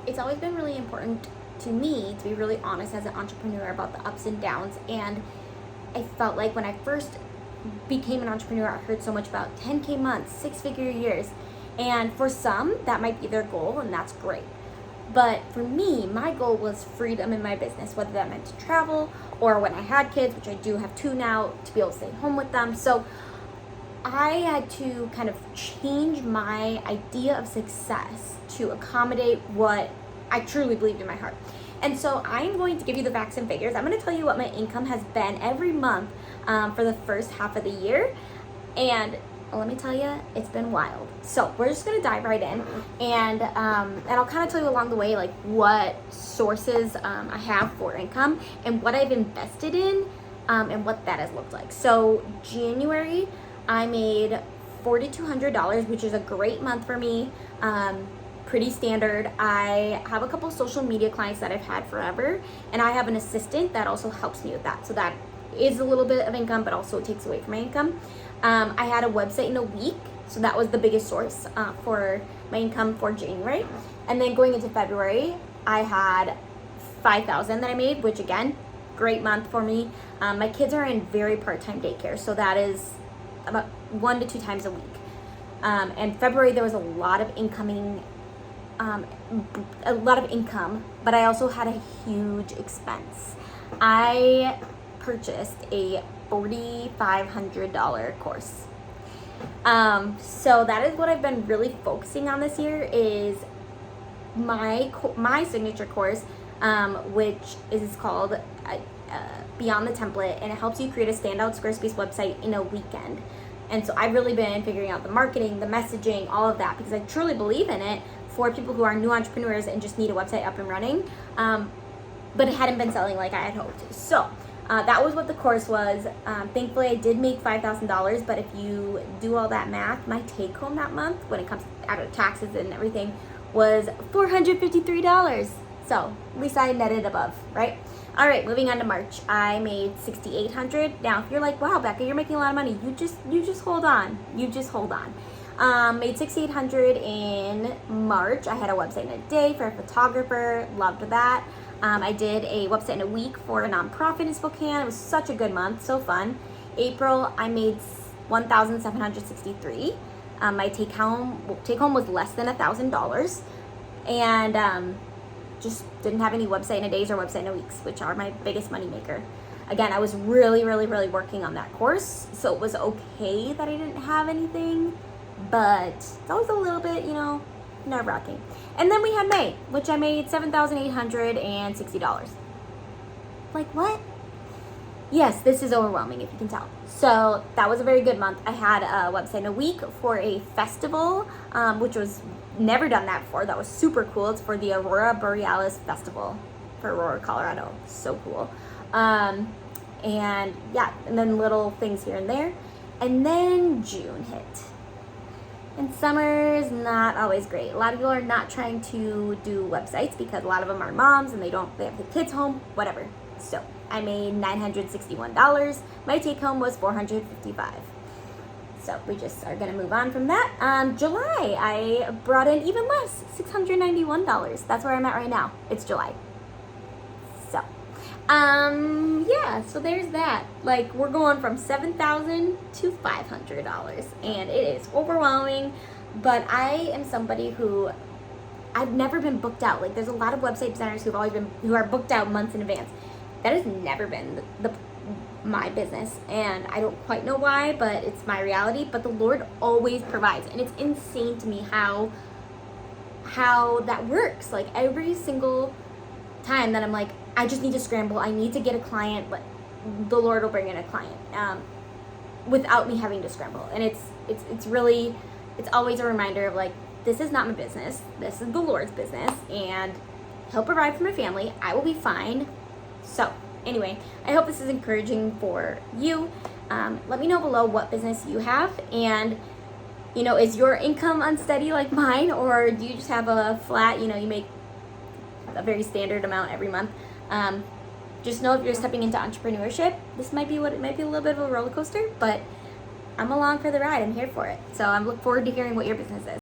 it's always been really important to me to be really honest as an entrepreneur about the ups and downs. And I felt like when I first became an entrepreneur, I heard so much about 10K months, 6-figure years. And for some, that might be their goal, and that's great. But for me, my goal was freedom in my business, whether that meant to travel or when I had kids, which I do have 2 now, to be able to stay home with them. So I had to kind of change my idea of success to accommodate what I truly believed in my heart. And so I'm going to give you the facts and figures. I'm going to tell you what my income has been every month for the first half of the year. And let me tell you, it's been wild. So we're just going to dive right in. And I'll kind of tell you along the way, like what sources I have for income and what I've invested in and what that has looked like. So January, I made $4,200, which is a great month for me. Pretty standard. I have a couple social media clients that I've had forever, and I have an assistant that also helps me with that. So that is a little bit of income, but also it takes away from my income. I had a website in a week, so that was the biggest source for my income for January. And then going into February, I had $5,000 that I made, which again, great month for me. My kids are in very part-time daycare, so that is about 1 to 2 times a week. And February there was a lot of income, but I also had a huge expense. I purchased a $4,500 course. So that is what I've been really focusing on this year is my signature course, which is called Beyond the Template, and it helps you create a standout Squarespace website in a weekend. And so I've really been figuring out the marketing, the messaging, all of that, because I truly believe in it for people who are new entrepreneurs and just need a website up and running. But it hadn't been selling like I had hoped. So that was what the course was. Thankfully, I did make $5,000, but if you do all that math, my take home that month, when it comes out of taxes and everything, was $453. So at least I netted above, right? All right, moving on to March. I made $6,800. Now, if you're like, wow, Becca, you're making a lot of money, you just hold on. You just hold on. Made $6,800 in March. I had a website in a day for a photographer. Loved that. I did a website in a week for a nonprofit in Spokane. It was such a good month, so fun. April, I made $1,763. My take home was less than $1,000, and just didn't have any website in a days or website in a weeks, which are my biggest money maker. Again, I was really working on that course, so it was okay that I didn't have anything, but it's always a little bit, nerve-wracking. And then we had May, which I made $7,860. Like, what? Yes, this is overwhelming, if you can tell. So that was a very good month. I had a website in a week for a festival, which was never done that before. That was super cool. It's for the Aurora Borealis Festival for Aurora, Colorado. So cool. And yeah, and then little things here and there. And then June hit. And summer is not always great. A lot of people are not trying to do websites because a lot of them are moms and they have the kids home, whatever. So I made $961. My take home was $455. So we just are gonna move on from that. July, I brought in even less, $691. That's where I'm at right now. It's July. So, yeah, so there's that. Like, we're going from $7,000 to $500, and it is overwhelming. But I am somebody who I've never been booked out. Like, there's a lot of website designers who are booked out months in advance. That has never been my business, and I don't quite know why, but it's my reality. But the Lord always provides, and it's insane to me how that works. Like, every single time that I'm like, I just need to scramble, I need to get a client, but the Lord will bring in a client without me having to scramble. And it's always a reminder of like, this is not my business, this is the Lord's business, and He'll provide for my family. I will be fine. So anyway, I hope this is encouraging for you. Let me know below what business you have, and is your income unsteady like mine, or do you just have a flat, you make a very standard amount every month? Just know if you're stepping into entrepreneurship, this might be a little bit of a roller coaster, but I'm along for the ride. I'm here for it. So I'm looking forward to hearing what your business is.